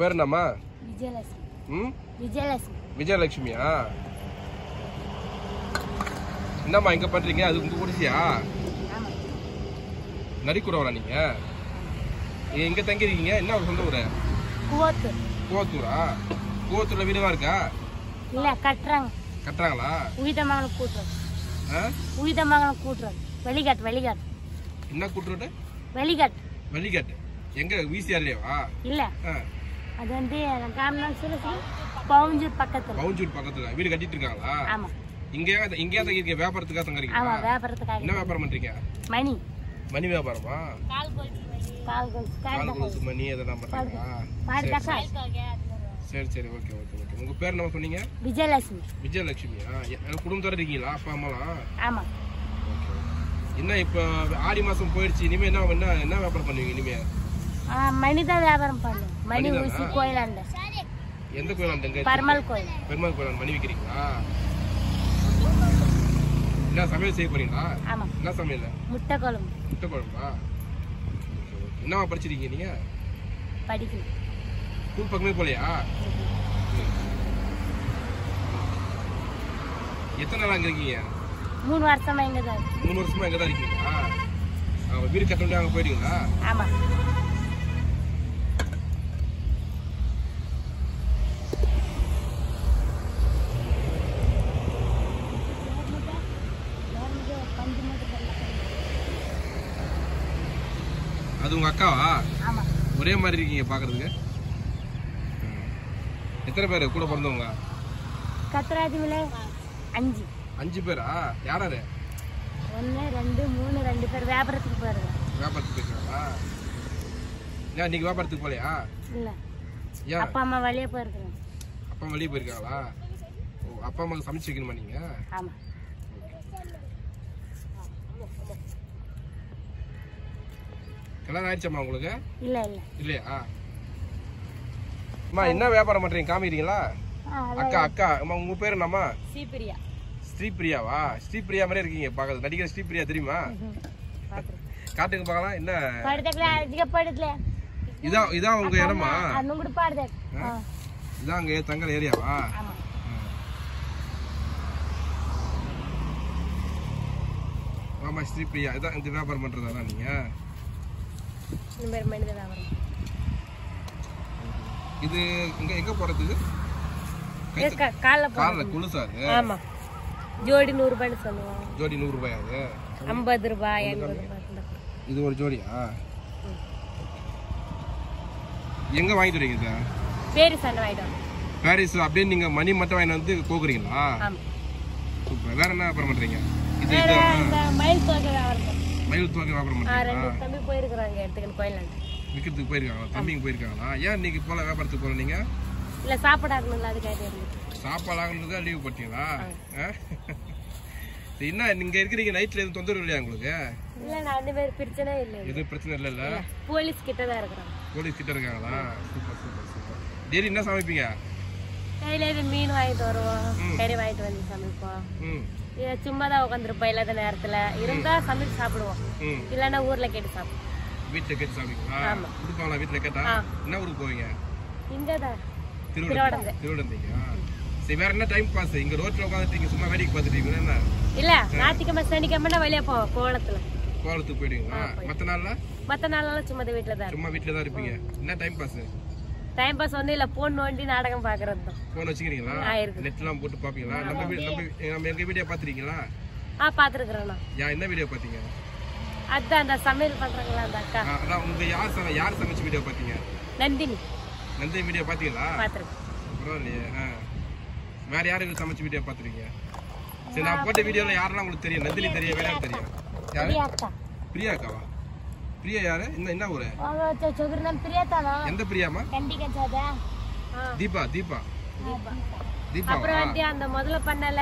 பேர் என்னம்மா? விஜயலட்சுமி. விஜயலட்சுமியா? என்னம்மா இங்க பண்றீங்க? அது உங்க குடிசியா? நரிக்குறவரா நீங்க? எங்க தங்கிருக்கீங்க? என்ன ஒரு சொந்த ஊரு? கூவத்தூரா? கூவத்தூர்ல வீடுலாம் இருக்கா? இல்ல, கட்டுறாங்க. கட்டுறாங்களா? உயிதமங்கலம் கூட்டுறது. வெளிகாட். என்ன கூட்டுறது? வெளிகாட். எங்க வீசியார்லவா? இல்ல. அது வந்து பவுஞ்சூர் பக்கத்துல வீடு கட்டிட்டு இருக்காங்களா? ஆமா. இங்க தங்கிருக்கீங்க? வியாபாரத்துக்காக தங்கறீங்க? ஆமா, வியாபாரத்துக்காக. என்ன வியாபாரம் பண்றீங்க? மணி வியாபாரமா? கால் கொலுசு மணி அதெல்லாம் பண்றீங்களா? சரி ஓகே. உங்க பேர் என்ன சொன்னீங்க? விஜயலட்சுமியா? குடும்பத்தோட இருக்கீங்களா? அப்பா அம்மாலாம்? ஆமா. என்ன இப்ப ஆடி மாசம் போயிடுச்சு, இனிமே என்ன வியாபாரம் பண்ணுவீங்க? இனிமே மணிதான் வியாபாரம் பண்ணுவோம். மணி ஊசி கோயிலாண்ட. எந்த கோயிலாண்ட? பெருமாள் கோயில் மணி விக்கிறீங்களா? என்ன சமையல் செய்ய போறீங்களா? ஆமா. என்ன சமையல்? முட்டை குழம்பா? என்னவா படிச்சிருக்கீங்க நீங்க? படிக்கணும். ஸ்கூல் பக்கமே போலையா? எத்தனை நாள் அங்க இருக்கீங்க? 3 வருஷமா இங்கதான். 3 வருஷமா இங்கதான் இருக்கீங்களா? வீடு கட்டணும் அங்க போயிட்டீங்களா? ஆமா. அது உங்க அக்காவா? ஆமா. ஒரே மாதிரி இருக்கீங்க பாக்குறதுக்கு. எத்தனை பேர் கூட பிறந்தவங்க? கத்ராஜில 5. 5 பேரா? யாராரு? 1 2 3 2 பேர் வியாபாரத்துக்கு போறாங்க. வியாபாரத்துக்கு போறாங்களா? ஏன் நீங்க வியாபாரத்துக்கு போலையா? இல்ல. ஏன்? அப்பா அம்மா வெளிய போயிருக்காங்க. அப்பா வெளிய போயிருக்காங்களா? ஓ, அப்பா அம்மாக்கு சமைச்சு வைக்கணுமா நீங்க? ஆமா. கல்யாணம் ஆயிடுச்சாம்மா உங்களுக்கு? இல்லையா? அம்மா என்ன வியாபாரம் பண்றீங்க? காமிக்கிறீங்களா? அக்கா அம்மா உங்க பேர் என்னம்மா? ஸ்ரீபிரியாவா? ஸ்ரீபிரியா மாதிரி இருக்கீங்க பாக்குறது. நடிகர் ஸ்ரீபிரியா தெரியுமா? காட்டுங்க பார்க்கலாம். என்ன இதான் உங்க இடமா? இதான் அங்க தங்கல் ஏரியாவா? ஆமா, ஸ்ரீபிரியா. இதான் இந்த வியாபாரம் பண்றதா நீங்க? இது எங்க போறதுக்கு? கால்ல குலுசாது? ஆமா. ஜோடி 100 ரூபாய் சொல்லுவாங்க. ஜோடி 100 ரூபாய். அது 50 ரூபாய் 80 ரூபாய். இது ஒரு ஜோடியா? எங்க வாங்கிட்டு வரீங்க இத? பாரிஸ் அண்ணா வாங்கிட்டு. பாரிஸ் அப்படியே நீங்க மணி மட்டும் வாங்கி வந்து கோக்குறீங்களா? ஆமா. சூப்பர். வேற என்ன வியாபாரம் பண்றீங்க? இது இந்த மயில் தோகை வியாபாரம். மயில் தோகை வியாபாரம் பண்றீங்க? ரெண்டு தம்பி போயிருக்காங்க எடுத்துக்க கோயிலாண்ட. விக்கிறதுக்கு போயிருக்காங்களா? தம்பிங்க போயிருக்காங்களா? ஏன் இன்னைக்கு போல வியாபாரத்துக்கு போல நீங்க? இல்ல, சாப்பாடு ஆகணும்ல, அதுக்காக இருந்து. சாப்பாடு ஆகணும்னு லீவ் போட்டீங்களா? என்ன நீங்க இருக்கிறீங்க, நைட்ல எதுவும் தொந்தரவு இல்லையா உங்களுக்கு? இல்ல, நான் அந்த மாதிரி பிரச்சனை இல்ல. எது பிரச்சனை இல்ல? போலீஸ் கிட்ட தான் இருக்கறாங்க. போலீஸ் கிட்ட இருக்காங்களா? சூப்பர். டெய்லி என்ன சமைப்பீங்க? டெய்லி மீன் வாங்கிட்டு வருவோம், கறி வாங்கிட்டு வந்து சமைப்போம். சும்மா தான் உட்காந்துருப்போம் இல்லாத நேரத்துல. இருந்தா சமைச்சு சாப்பிடுவோம், இல்லன்னா ஊர்ல கேட்டு சாப்பிடுவோம். வீட்டுல கேட்டு சாப்பிடுவீங்களா? கொடுப்பாங்களா வீட்டுல கேட்டா? என்ன ஊருக்கு போவீங்க? இங்கதான், திருவண்ணாமலையா? சரி, வேற என்ன டைம் பாஸ்? இங்க ரோட்ல உட்காந்துட்டீங்க சும்மா வேடிக்கை பார்த்துட்டீங்க என்ன? இல்ல, ஞாயிற்றுக்கிழமை சனிக்கிழமை வெளியே போவோம். கோலத்துக்கு போயிடுவீங்களா? மத்த நாள்லாம் சும்மா வீட்டுல தான் இருப்பீங்க. என்ன டைம் பாஸ்? டைம் பாஸ் ஒன்றும் இல்லை, ஃபோன் நோண்டி நாடகம் பார்க்கறது தான். ஃபோன் வச்சுக்கிறீங்களா? நெட்லாம் போட்டு பார்ப்பீங்களா? நம்ம எங்க வீடியோ பார்த்துருக்கீங்களா? பார்த்துருக்குறேண்ணா. என்ன வீடியோ பார்த்தீங்க? அதான் அந்த சமையல் பண்றாங்களா அந்த அக்கா. அதான் உங்க யார் சமைச்ச வீடியோ பார்த்தீங்க? நந்தினி வீடியோ பார்த்தீங்களா? பார்த்துருக்கேன். பரவாயில்லையே. வேற யாரும் சமைச்சு வீடியோ பாத்துருக்கீங்க? சரி, நான் போட்ட வீடியோல யாரெல்லாம் உங்களுக்கு தெரியும்? நந்தினி தெரியும், வேற யாரும் தெரியும்? யாரு? பிரியா அக்காவா? பிரியா யாரு? என்ன ஊரு? எந்த பிரியாமா? தீபா. தீபா அப்புறம் வந்து அந்த முதல்ல பண்ணல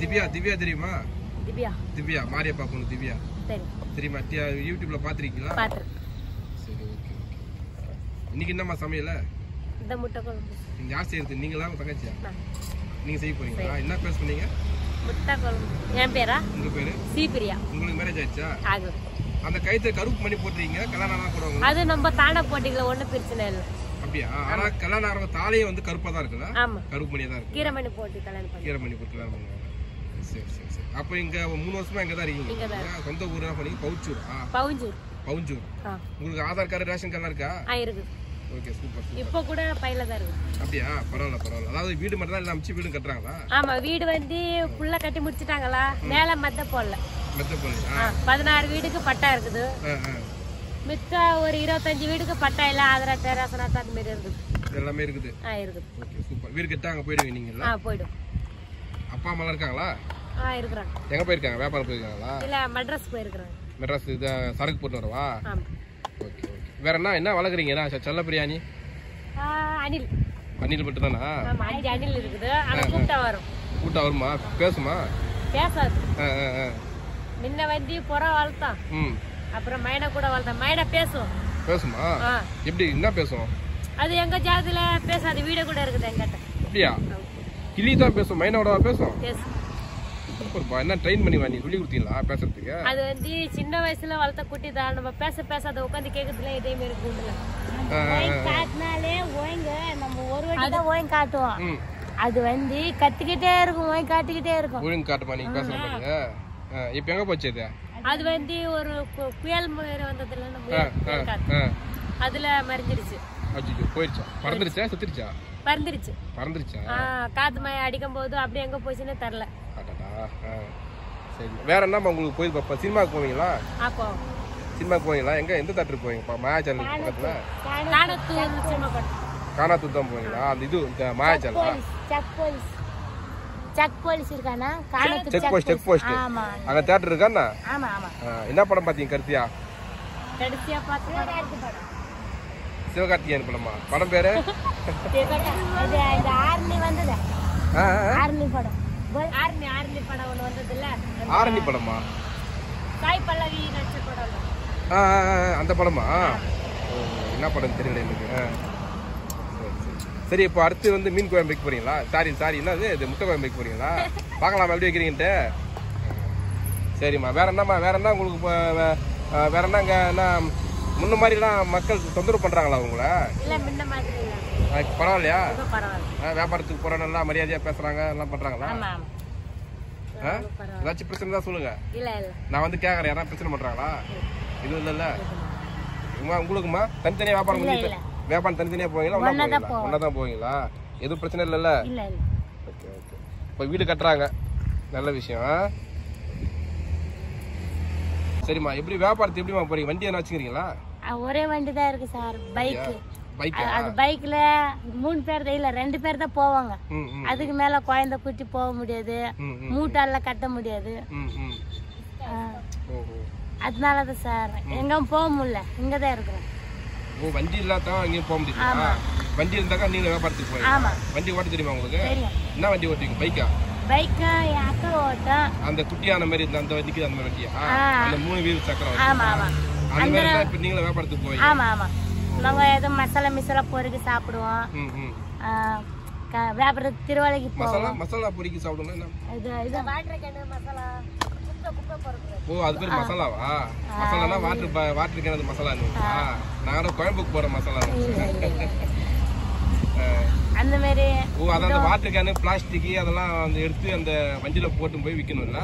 திவ்யா தெரியுமா? திவ்யா மாரியப்பா பொண்ணு திவ்யா தெரியுமா? யூடியூப்ல பாத்திருக்கீங்களா? சரி, ஓகே. இன்னைக்கு என்னம்மா சமையல? இந்த முட்டை குழம்பு. யார் செய்யறது? நீங்களா தங்கச்சியா? நீங்க செய்ய போறீங்களா? என்ன பேர் சொன்னீங்க? முட்டை குழம்பு. என் பேரா? உங்க பேரு? சீபிரியா. உங்களுக்கு மேரேஜ் ஆயிடுச்சா? ஆகுது. அந்த கைத்தை கருப்பு பண்ணி போட்டுறீங்க, கல்யாணம் ஆனா போடுவாங்க. அது நம்ம தானா போட்டிக்கல, ஒண்ணும் பிரச்சனை இல்ல. அப்படியா? ஆனா கல்யாணம் ஆகிற தாலியே வந்து கருப்பா தான் இருக்குல்ல? ஆமா, கருப்பு மணி தான் இருக்கு. கீரமணி போட்டு கல்யாணம் பண்ணி. கீரமணி போட்டு கல்யாணம் பண்ணுவாங்க. சரி. அப்ப இங்க 3 வருஷமா இங்க தான் இருக்கீங்க. சொந்த ஊர் என்ன பண்ணீங்க? பவுஞ்சூர். உங்களுக்கு ஆதார் கார்டு, ரேஷன் கார்டு இருக்கா? இருக்கு. Okay, super. இப்போ கூட பையில தான் இருக்கு. அப்படியா? பரவாயில்ல. அதாவது வீடு மட்டும் தான் இல்ல, அம்ச்சி வீடு கட்டறாங்களா? ஆமா, வீடு வந்து ஃபுல்லா கட்டி முடிச்சிட்டாங்களா? மேல மத்த போடல. 16 வீடுக்கு பட்டா இருக்குது. மிச்ச ஒரு 25 வீடுக்கு பட்டா இல்ல, ஆதார ரேஷன் கார்டு அந்த மாதிரி இருக்குது. எல்லாமே இருக்குது. இருக்குது. Okay, super. வீடு கட்டாங்க போய்டுவீங்க நீங்களா? போய்டும். அப்பா அம்மா இருக்காங்களா? இருக்காங்க. எங்க போயிருக்காங்க? வியாபாரம் போயிருக்காங்களா? இல்ல, மெட்ராஸ் போயிருக்காங்க. மெட்ராஸ் இது சரக்கு போட்டு வரவா? ஆமா. ஓகே. வேற என்ன வளர்க்குறீங்க? செல்ல பிரியாணி? அணில் மட்டும் தானா? ஆமா, 5 அணில் இருக்குது. ஆனா கூட்டா வரும். கூட்டா வருமா? பேசுமா? பேசாது. முன்ன வந்து புறா வளர்த்தான். அப்புறம் மைனா கூட வளர்த்தான். மைனா பேசுமா? எப்படி? என்ன பேசும்? அது எங்க ஜாதியில பேசாது. வீடியோ கூட இருக்குது எங்கிட்ட. அப்படியா? கிளி தான் பேசும், மைனாவோட பேசும். சூப்பர்ப்பா. என்ன ட்ரெயின் பண்ணி வாங்கி சொல்லி கொடுத்தீங்களா பேசுறதுக்கு? அது வந்து சின்ன வயசுல வளர்த்த குட்டி தான். நம்ம பேசாத உட்காந்து கேட்கறதுல இதே மாதிரி குண்டுல காட்டினாலே ஓய்ங்க. நம்ம ஒரு வாட்டி ஓய்ங்க காட்டுவோம், அது வந்து கத்திக்கிட்டே இருக்கும். ஓய்ங்க காட்டிக்கிட்டே இருக்கும். ஓய்ங்க காட்டுமா நீங்க பேசுறதுக்கு? இப்ப எங்க போச்சு அது? அது வந்து ஒரு புயல் மாதிரி வந்ததுல நம்ம அதுல மறைஞ்சிருச்சு. போயிடுச்சா? பறந்துருச்சா? செத்துருச்சா? பறந்துருச்சா? காத்து மழை அடிக்கும் போது அப்படியே எங்க போச்சுன்னு தெரியல. சரி, வேற என்ன உங்களுக்கு போய் சினிமாக்கு போவீங்களா? சினிமாக்கு போவீங்களா? எந்த தேட்டருக்கு போவீங்க? மாயாச்சல் பக்கத்துல காணாத்தூர் தான் போவீங்களா? அந்த இது மாயாச்சல் செக் போஸ்ட் அங்க தேட்டர் இருக்காண்ணா? என்ன படம் பாத்தீங்க? கருத்தியா சிவகார்த்திகேயன் படமா? படம் பேரு? ஆரணி படமா? அந்த படமா? என்ன படம் தெரியல எனக்கு. சரி, இப்போ அடுத்து வந்து மீன் குழம்பு வைக்க போறீங்களா? சாரி என்னது இது, முட்டை குழம்பு வைக்க போறீங்களா? பார்க்கலாமா எப்படி வைக்கிறீங்கன்ட்டு? சரிம்மா. வேற என்ன உங்களுக்கு வேற என்ன முன்ன மாதிரிலாம் மக்கள் தொந்தரவு பண்றாங்களா உங்களை? பரவாயில்லையா? வியாபாரத்துக்கு போற நல்லா மரியாதையா பேசுறாங்க, எல்லாம் பண்றாங்களா? ஏதாச்சும் பிரச்சனை தான் சொல்லுங்க. நான் வந்து கேக்குறேன், யாராவது பிரச்சனை பண்றாங்களா? இது இல்ல. உங்களுக்குமா தனித்தனியா வியாபாரம் தனித்தனியா போவீங்களா? ஒன்னாதான் போவீங்களா? எதுவும் பிரச்சனை இல்லைல்ல? ஓகே. இப்ப வீடு கட்டுறாங்க, நல்ல விஷயம். சரிம்மா, எப்படி வியாபாரத்தை எப்படிமா போறீங்க? வண்டி என்ன வச்சுக்கிறீங்களா? ஒரே வண்டி தான் இருக்கு சார். அது பைக்ல 3 பேர் இல்ல 2 பேர் தான் போவாங்க. அதுக்கு மேல குழந்தை குட்டி போக முடியாது, மூட்டால கட்ட முடியாது. அதனாலதான் சார் எங்கும் போக முடியல, இங்கதான் இருக்கிறோம். வண்டி இல்லாதான் எங்கேயும் போக முடியுமா? வண்டி இருந்தாக்கா நீங்க வியாபாரத்துக்கு போறீங்க. வண்டி ஓட்ட தெரியுமா உங்களுக்கு? என்ன வண்டி ஓட்டுவீங்க? பைக் என் அக்கா ஓட்டும். அந்த குட்டியான மாதிரி அந்த வண்டிக்கு அந்த வண்டியா? அந்த 3 வீல் சக்கரம் அந்த மாதிரி தான் இப்ப நீங்களும் வியாபாரத்துக்கு போவீங்க? ஆமா. நாங்க ஏதோ மசாலா பொறுக்கி சாப்பிடுவோம். வியாபாரத்துக்கு திருவாளைக்கு போவோம். மசாலா பொறுக்கி சாப்பிடுவோம். அது பேர் மசாலாவா? மசாலானா வாட்டர் கேனது மசாலா. நானும் கோயம்புக்கு போற மசாலா அந்த மாதிரி. அதான் வாட்டர் கேனு பிளாஸ்டிக் அதெல்லாம் எடுத்து அந்த வண்டியில போட்டு போய் விக்கணும்ல?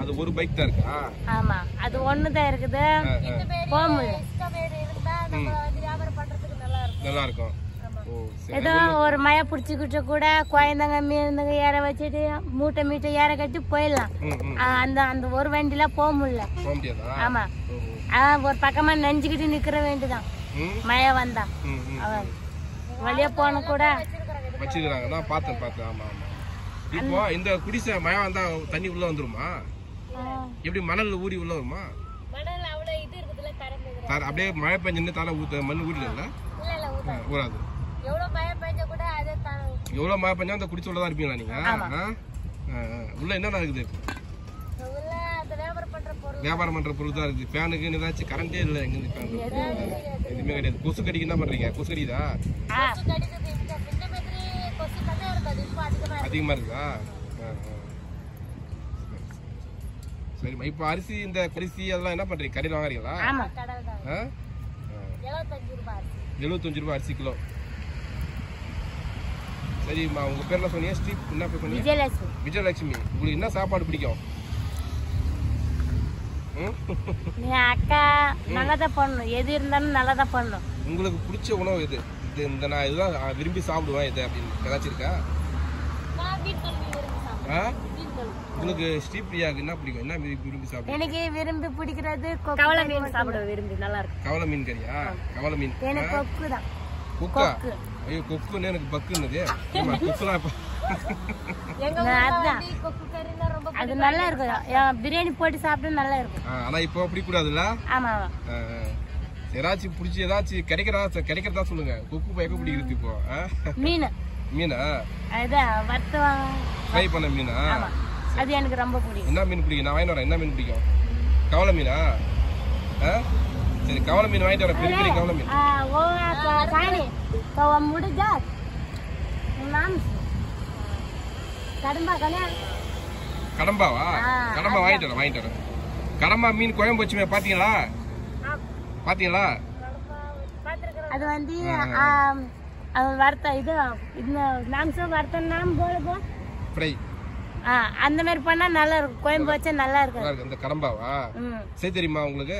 அது ஒரு பைக் தான் இருக்கா? ஆமா, அது ஒண்ணுதான் இருக்குது. நல்லா இருக்கும். ஏதோ ஒரு மழை பிடிச்சிக்கிட்டு கூட குழந்தைங்க மீனுங்க ஏற வச்சுட்டு மூட்டை ஏற கட்டி போயிடலாம். அந்த ஒரு வண்டியில போக முடியல. ஆமா, ஒரு பக்கமா நெஞ்சுக்கிட்டு நிக்கிற வேண்டிதான். மழை வந்தா வெளியே போன கூட வச்சிருக்காங்க. நான் பார்த்தேன். ஆமா. இப்போ இந்த குடிசை மழை வந்தா தண்ணி உள்ள வந்துருமா? எப்படி மணல் ஊறி உள்ள வருமா? அப்படியே மழை பெஞ்சுன்னு தலை மண் ஊறில ஊறாது. எவ்வளவு மழை பெஞ்சா அந்த குடிசை உள்ளதான் இருப்பீங்களா நீங்க? உள்ள என்னென்ன இருக்குது? வியாபாரம் பண்ற பொருள் தான் இருக்குது. ஃபேனுக்கு ஏதாச்சும் கரண்டே இல்லை. எங்க இருந்து ஃபேன் எதுவுமே கிடையாது. கொசு கடிக்கு என்ன பண்றீங்க? கொசு கடிதா அதிகமா இருக்குதா? சரிம்மா. இப்ப அரிசி இந்த அரிசி அதெல்லாம் என்ன பண்றீங்க? கடையில் வாங்குறீங்களா? 75 ரூபாய் அரிசி கிலோ. சரிம்மா. உங்க பேர்ல சொன்னீங்க ஸ்ரீ என்ன பேர் சொன்னீங்க? விஜயலட்சுமி. உங்களுக்கு என்ன சாப்பாடு பிடிக்கும்? அக்கா நல்லதான் பண்ணணும். எது இருந்தாலும் நல்லதான் பண்ணணும். உங்களுக்கு பிடிச்ச உணவு எது? இந்த நான் இதுதான் விரும்பி சாப்பிடுவேன் இது அப்படின்னு ஏதாச்சும் இருக்கா? உங்களுக்கு ஸ்ரீபிரியாவுக்கு என்ன பிடிக்கும்? என்ன விரும்பி சாப்பிடுங்க? எனக்கு விரும்பி பிடிக்கிறது கவள மீன் சாப்பிட விரும்பி நல்லா இருக்கு. கவள மீன் கறியா? கவள மீன் எனக்கு கொக்கு தான். கொக்கா? ஐயோ கொக்குன்னு எனக்கு பக்குன்னது. கொக்குலாம் அது நல்லா இருக்கும். பிரியாணி போட்டு சாப்பிட்டு நல்லா இருக்கும். ஆனா இப்போ அப்படி கூடாதுல்ல? ஆமா. ஏதாச்சும் பிடிச்சி ஏதாச்சும் கிடைக்கிறதா சொல்லுங்க. கொக்கு எங்க பிடிக்கிறது இப்போ? மீனா? அதுதான் வறுத்தவங்க ஃப்ரை பண்ண மீனா? அது எனக்கு ரொம்ப பிடிக்கும். என்ன மீன் பிடிக்கும்? நான் வாங்கிட்டு வரேன். என்ன மீன் பிடிக்கும்? கவள மீனா? சரி கவள மீன் வாங்கிட்டு வரேன். பெரிய பெரிய கவள மீன். முடிஞ்சா கடம்பாவா? கடம்பா வாங்கிட்டு வரேன். கடம்பா மீன் குழம்பு வச்சுமே பாத்தீங்களா? அது வந்து வறுத்த இது மாம்சம் வறுத்த நாம் போல ஃப்ரை அந்த மாதிரி பண்ணா நல்லா இருக்கும். குழம்பு வச்சா நல்லா இருக்கும். இந்த கடம்பாவா சரி தெரியுமா உங்களுக்கு?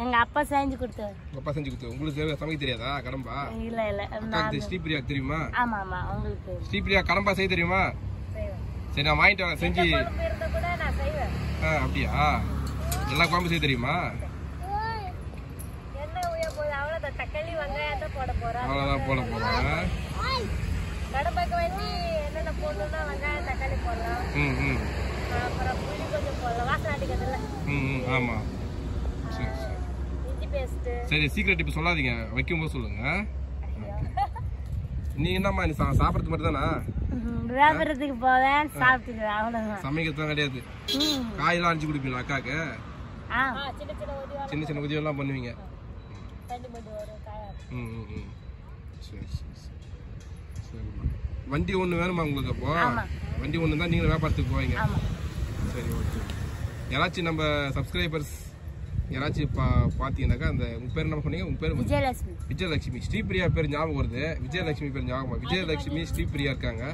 எங்க அப்பா செஞ்சு கொடுத்தாரு. அப்பா செஞ்சு கொடுத்தாரு. உங்களுக்கு சமைக்க தெரியாதா கடம்பா? இல்ல ஸ்ரீபிரியா தெரியுமா? ஆமா உங்களுக்கு ஸ்ரீபிரியா கடம்பா செய்ய தெரியுமா? சரி நான் வாங்கிட்டு வரேன். செஞ்சு அப்படியா? எல்லா குழம்பு செய்ய தெரியுமா? தக்காளி வெங்காயம் போட போறேன். அவ்வளவுதான் போட போறேன். கடம்பைக்கு வந்து என்னென்ன போடணும்னா வெங்காயம் தக்காளி போடலாம். அப்புறம் புளி கொஞ்சம் போடலாம். வாசனை அடிக்கிறதுல. ஆமா. சரி இஞ்சி பேஸ்ட். சரி சீக்ரெட் இப்ப சொல்லாதீங்க. வைக்கும்போது சொல்லுங்க. நீ என்னம்மா நீ சாப்பிடறது மட்டும் தானா? வியாபாரத்துக்கு போவேன் சாப்பிட்டுக்குவேன் அவ்வளவுதான். சமைக்கிறதுலாம் கிடையாது. காயெல்லாம் அரைச்சு குடிப்பீங்களா அக்காக்கு? சின்ன சின்ன உதவி எல்லாம் பண்ணுவீங்க. வண்டி ஒண்ணு வேணுமா உங்களுக்கு? அப்போ வண்டி ஒண்ணு தான் நீங்க வியாபாரத்துக்கு போவீங்க. சரி ஓகே. யாராச்சும் நம்ம சப்ஸ்கிரைபர்ஸ் யாராச்சும் பாத்தீங்கன்னாக்கா அந்த உங்க பேர் என்ன சொன்னீங்க? உங்க பேர் விஜயலட்சுமி. ஸ்ரீபிரியா பேர் ஞாபகம் வருது. விஜயலட்சுமி பேர் ஞாபகம். விஜயலட்சுமி ஸ்ரீபிரியா இருக்காங்க.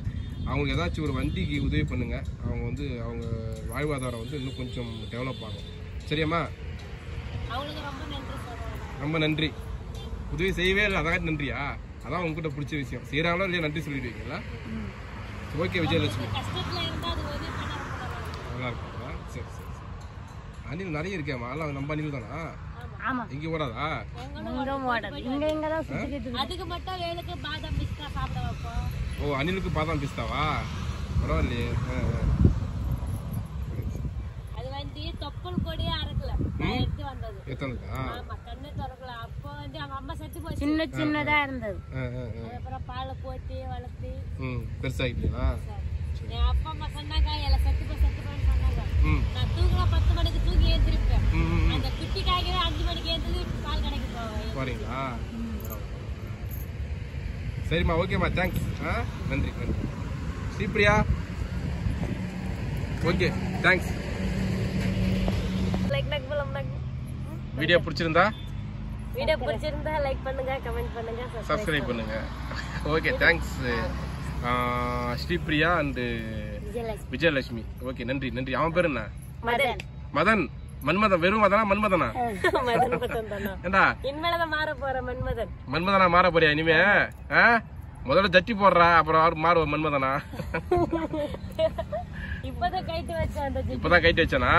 அவங்களுக்கு ஏதாச்சும் ஒரு வண்டிக்கு உதவி பண்ணுங்க. அவங்க வந்து அவங்க வாழ்வாதாரம் வந்து இன்னும் கொஞ்சம் டெவலப் ஆகும். சரியாம்மா? ரொம்ப நன்றி. உதவி செய்யவே இல்லை அதான் நன்றியா? அதான் உங்ககிட்ட பிடிச்ச விஷயம். செய்யறாங்களோ இல்லையா நன்றி சொல்லிடுவீங்களா? ஓகே விஜயலட்சுமி நல்லா இருக்குங்களா? சரி சரி சரி. அணில் நிறைய இருக்கேம்மா. எல்லாம் நம்ம அணில் தானா? இங்க ஓடாதா? ஓ அணிலுக்கு பாதாம் பிஸ்தாவா? பரவாயில்லையே. சின்ன சின்னதா இருந்தது. பெருசாயிட்டீங்களா? அப்பா அம்மா சொன்னாங்க எல்லாம் செத்து போன்னு சொன்னாங்க. நான் தூங்கலாம் 10 மணிக்கு தூங்கி ஏந்திருப்பேன். அந்த குட்டிக்காக 5 மணிக்கு ஏந்திரு பால் கடைக்கு போறீங்களா? சரிம்மா ஓகேம்மா தேங்க்ஸ். நன்றி நன்றி ஸ்ரீபிரியா. Okay thanks. வீடியோ பிடிச்சிருந்தா லைக் பண்ணுங்க, கமெண்ட் பண்ணுங்க, சப்ஸ்கிரைப் பண்ணுங்க. Okay thanks Sripriya and Vijayalakshmi. Okay நன்றி நன்றி. அவன் பேரு என்ன? மதன். மன்மதன். வெறும் மதனா மன்மதனா? ஏண்டா இனிமேலதான் மாற போற மன்மதன். மன்மதனா மாற போறியா இனிமே? முதல்ல ஜட்டி போடுறா அப்புறம் மாறுவ மன்மதனா? இப்பதான் கைட்டு வச்சானா? இப்பதான் கைட்டு வச்சானா?